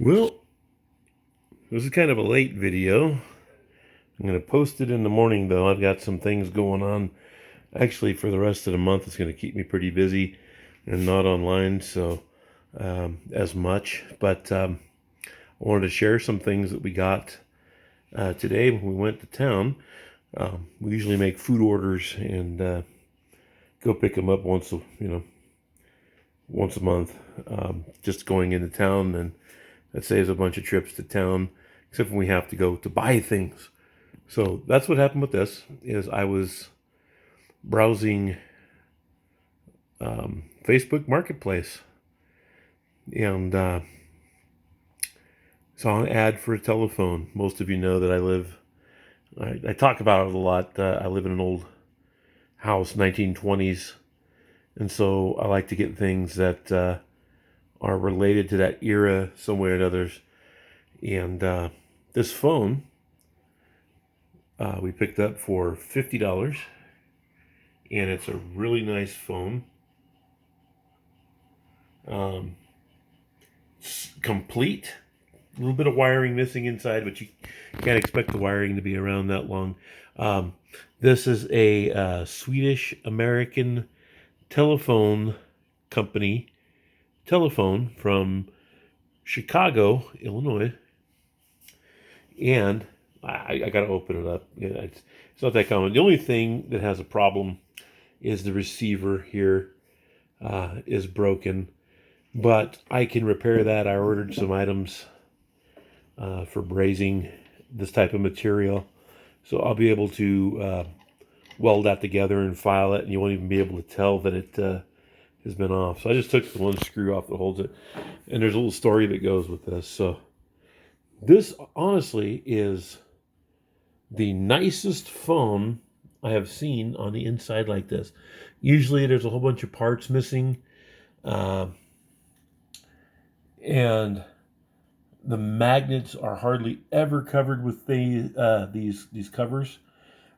Well, this is kind of a late video. I'm going to post it in the morning, though. I've got some things going on. Actually, for the rest of the month, it's going to keep me pretty busy and not online as much. But I wanted to share some things that we got today when we went to town. We usually make food orders and go pick them up once a month. Just going into town, and that saves a bunch of trips to town, except when we have to go to buy things. So that's what happened with this. Is I was browsing Facebook Marketplace and saw an ad for a telephone. Most of you know that I talk about it a lot. I live in an old house, 1920s, and so I like to get things that are related to that era some way or another. And this phone we picked up for $50, and it's a really nice phone. It's complete. A little bit of wiring missing inside, but you can't expect the wiring to be around that long. This is a Swedish-American telephone company telephone from Chicago, Illinois. And I got to open it up. It's not that common. The only thing that has a problem is the receiver here is broken. But I can repair that. I ordered some items for brazing this type of material. So I'll be able to weld that together and file it, and you won't even be able to tell that it has been off. So I just took the one screw off that holds it. And there's a little story that goes with this. So this honestly is the nicest phone I have seen on the inside like this. Usually there's a whole bunch of parts missing. And the magnets are hardly ever covered with these covers.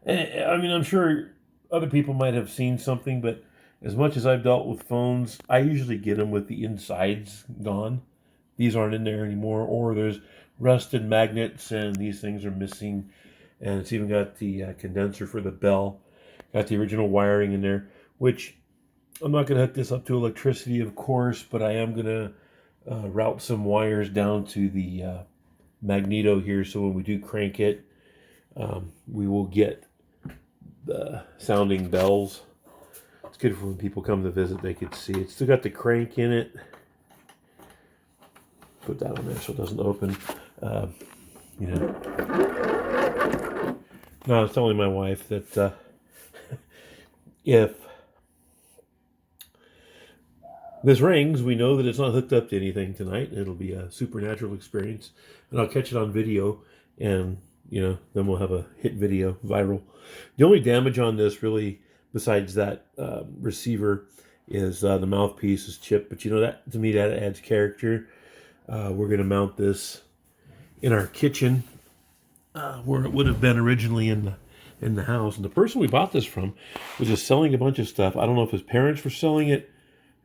And, I mean, I'm sure other people might have seen something, but as much as I've dealt with phones, I usually get them with the insides gone. These aren't in there anymore, or there's rusted magnets and these things are missing. And it's even got the condenser for the bell. Got the original wiring in there, which I'm not going to hook this up to electricity, of course, but I am going to route some wires down to the magneto here, so when we do crank it, we will get the sounding bells. It's good for when people come to visit, they could see. It's still got the crank in it. Put that on there so it doesn't open. No, I was telling my wife that if this rings, we know that it's not hooked up to anything tonight. It'll be a supernatural experience, and I'll catch it on video, and then we'll have a hit video, viral. The only damage on this, really, besides that receiver, is the mouthpiece is chipped. But that, to me, that adds character. We're going to mount this in our kitchen, where it would have been originally in the house. And the person we bought this from was just selling a bunch of stuff. I don't know if his parents were selling it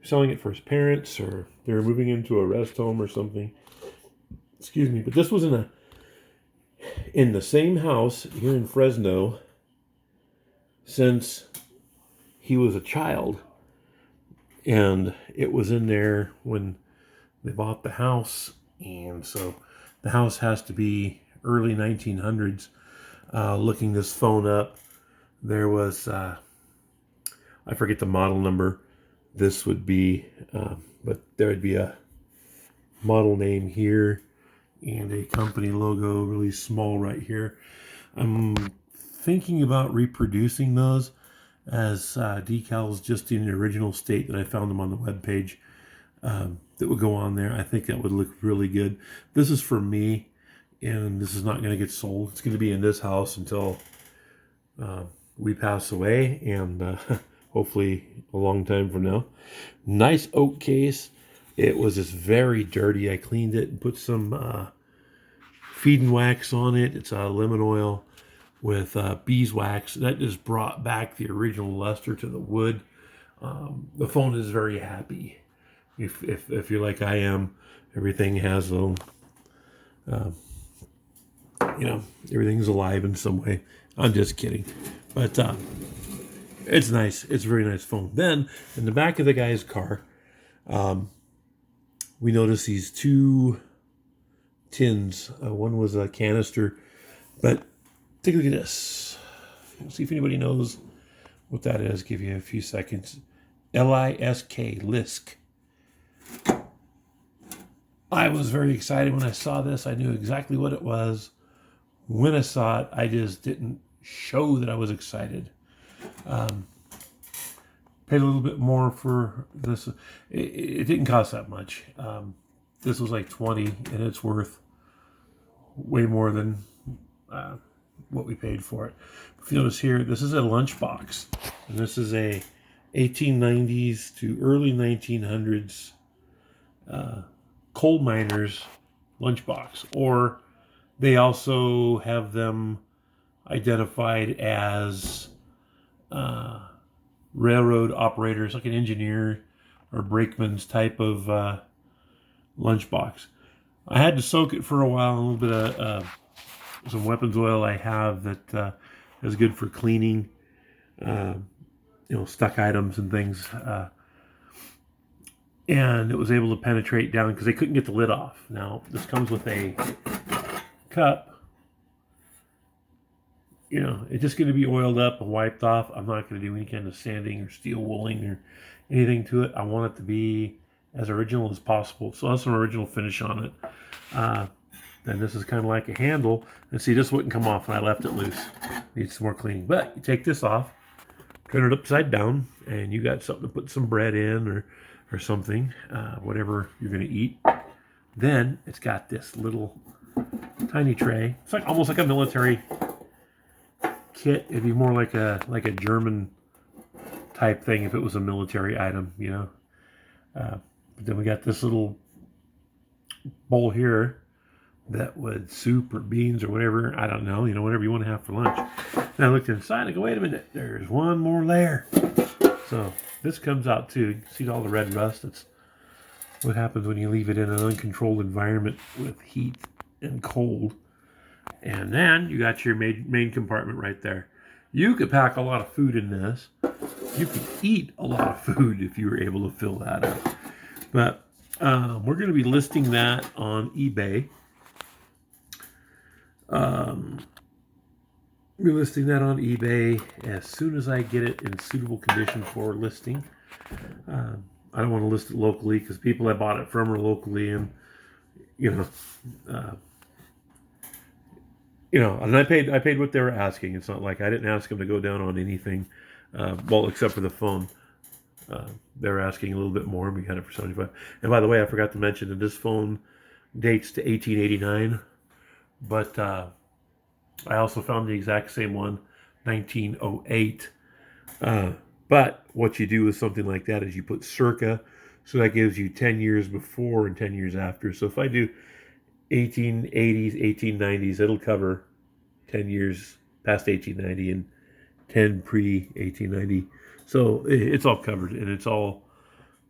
for his parents, or they were moving into a rest home or something. Excuse me, but this was in the same house here in Fresno since he was a child, and it was in there when they bought the house, and so the house has to be early 1900s. Looking this phone up, there was I forget the model number. This would be, but there would be a model name here and a company logo really small right here. I'm thinking about reproducing those as decals just in the original state that I found them on the webpage. That would go on there. I think that would look really good. This is for me, and this is not going to get sold. It's going to be in this house until we pass away, and hopefully a long time from now. Nice oak case. It was just very dirty. I cleaned it and put some feeding wax on it. It's lemon oil with beeswax. That just brought back the original luster to the wood. The phone is very happy. If you're like I am, everything has a little You know, everything's alive in some way. I'm just kidding. But it's nice. It's a very nice phone. Then, in the back of the guy's car, we noticed these two tins. One was a canister. But take a look at this. See if anybody knows what that is. Give you a few seconds. L-I-S-K, Lisk. I was very excited when I saw this. I knew exactly what it was. When I saw it, I just didn't show that I was excited. Paid a little bit more for this. It didn't cost that much. This was like $20, and it's worth way more than what we paid for it. If you notice here, this is a Lunchbox, and this is a 1890s to early 1900s coal miners lunchbox, or they also have them identified as railroad operators, like an engineer or brakeman's type of lunchbox. I had to soak it for a while, a little bit of some weapons oil I have that is good for cleaning, stuck items and things. And it was able to penetrate down because they couldn't get the lid off. Now, this comes with a cup. It's just going to be oiled up and wiped off. I'm not going to do any kind of sanding or steel wooling or anything to it. I want it to be as original as possible. So it has some original finish on it. Then this is kind of like a handle. And see, this wouldn't come off when I left it loose. Needs some more cleaning. But you take this off, turn it upside down, and you got something to put some bread in or something, whatever you're going to eat. Then it's got this little tiny tray. It's like almost like a military kit. It'd be more like a German type thing if it was a military item, But then we got this little bowl here that would soup or beans or whatever, I don't know, whatever you want to have for lunch. And I looked inside and I go, wait a minute, there's one more layer. So this comes out too. You can see all the red rust. That's what happens when you leave it in an uncontrolled environment with heat and cold. And then you got your main compartment right there. You could pack a lot of food in this. You could eat a lot of food if you were able to fill that up. But we're going to be listing that on eBay. We're listing that on eBay as soon as I get it in suitable condition for listing. I don't want to list it locally because people I bought it from are locally, and and I paid what they were asking. It's not like I didn't ask them to go down on anything, except for the phone. They were asking a little bit more, and we got it for $75. And by the way, I forgot to mention that this phone dates to 1889, but I also found the exact same one, 1908. But what you do with something like that is you put circa, so that gives you 10 years before and 10 years after. So if I do 1880s, 1890s, it'll cover 10 years past 1890 and 10 pre-1890. So it's all covered, and it's all,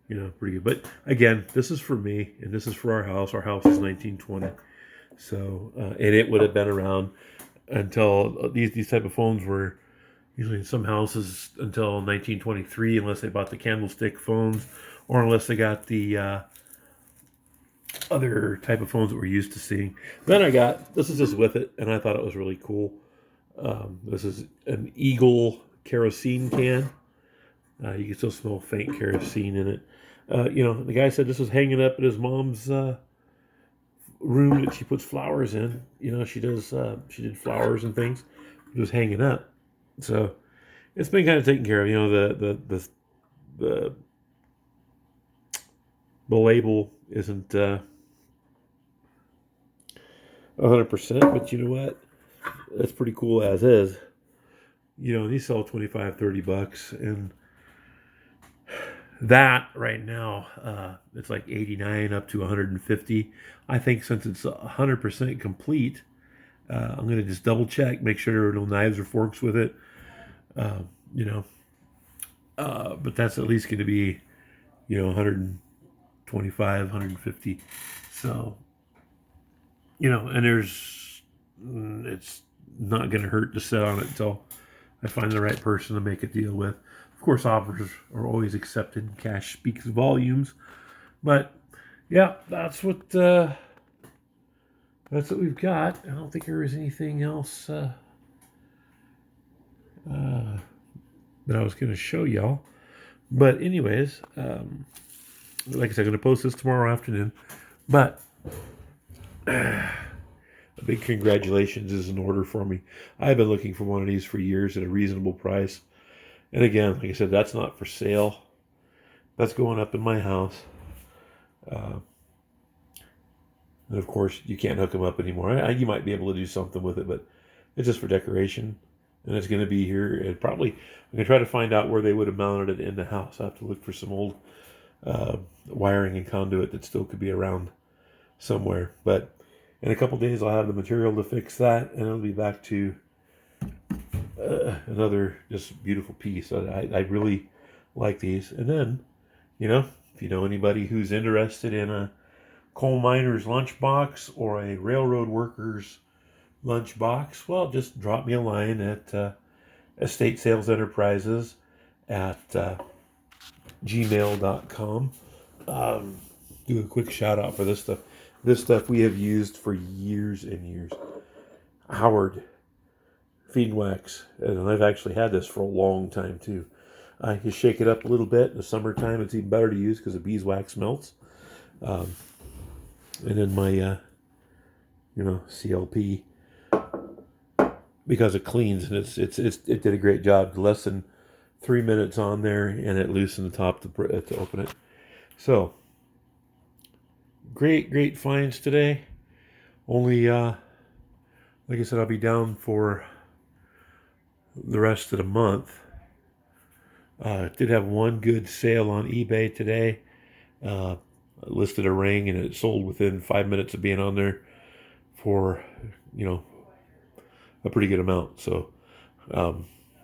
pretty good. But again, this is for me, and this is for our house. Our house is 1920. So, and it would have been around until these type of phones were usually in some houses until 1923, unless they bought the candlestick phones, or unless they got the other type of phones that we're used to seeing. Then this is just with it, and I thought it was really cool. This is an Eagle kerosene can. You can still smell faint kerosene in it. The guy said this was hanging up in his mom's room that she puts flowers in. She did flowers and things. It was hanging up. So it's been kind of taken care of. The label isn't 100%, but you know what? That's pretty cool as is. These sell $25-$30, and that right now, it's like 89 up to 150. I think since it's 100% complete, I'm going to just double check, make sure there are no knives or forks with it. But that's at least going to be, 125, 150. So and it's not going to hurt to sit on it until I find the right person to make a deal with. Of course, offers are always accepted. Cash speaks volumes. But yeah, that's what we've got. I don't think there is anything else that I was going to show y'all. But anyways, like I said, I'm going to post this tomorrow afternoon. But a big congratulations is in order for me. I've been looking for one of these for years at a reasonable price. And again, like I said, that's not for sale. That's going up in my house. And of course, you can't hook them up anymore. You might be able to do something with it, but it's just for decoration. And it's going to be here. And probably, I'm going to try to find out where they would have mounted it in the house. I have to look for some old wiring and conduit that still could be around somewhere. But in a couple days, I'll have the material to fix that, and it'll be back to another just beautiful piece. I really like these. And then, if you know anybody who's interested in a coal miner's lunchbox or a railroad worker's lunchbox, well, just drop me a line at Estate Sales Enterprises at gmail.com. Do a quick shout out for this stuff. This stuff we have used for years and years. Howard feed wax, and I've actually had this for a long time too. You shake it up a little bit in the summertime. It's even better to use because the beeswax melts. And then my CLP, because it cleans, and it did a great job. Less than 3 minutes on there, and it loosened the top to open it. So great finds today. Only like I said, I'll be down for the rest of the month. Did have one good sale on eBay today. Listed a ring, and it sold within 5 minutes of being on there for a pretty good amount. So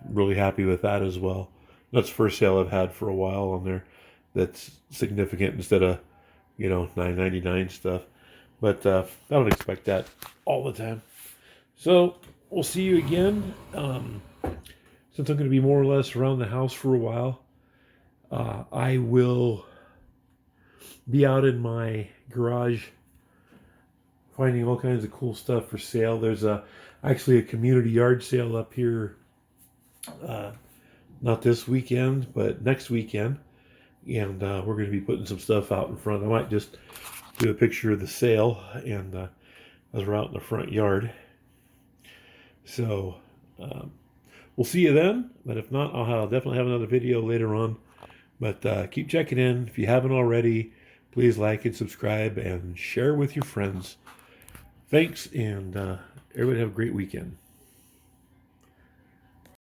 really happy with that as well. That's the first sale I've had for a while on there that's significant instead of $9.99 stuff. But I don't expect that all the time. So we'll see you again. Since I'm going to be more or less around the house for a while, I will be out in my garage finding all kinds of cool stuff for sale. There's actually a community yard sale up here, not this weekend, but next weekend. And we're going to be putting some stuff out in front. I might just do a picture of the sale and as we're out in the front yard. So we'll see you then. But if not, I'll definitely have another video later on. But keep checking in. If you haven't already, please like and subscribe and share with your friends. Thanks, and everybody have a great weekend.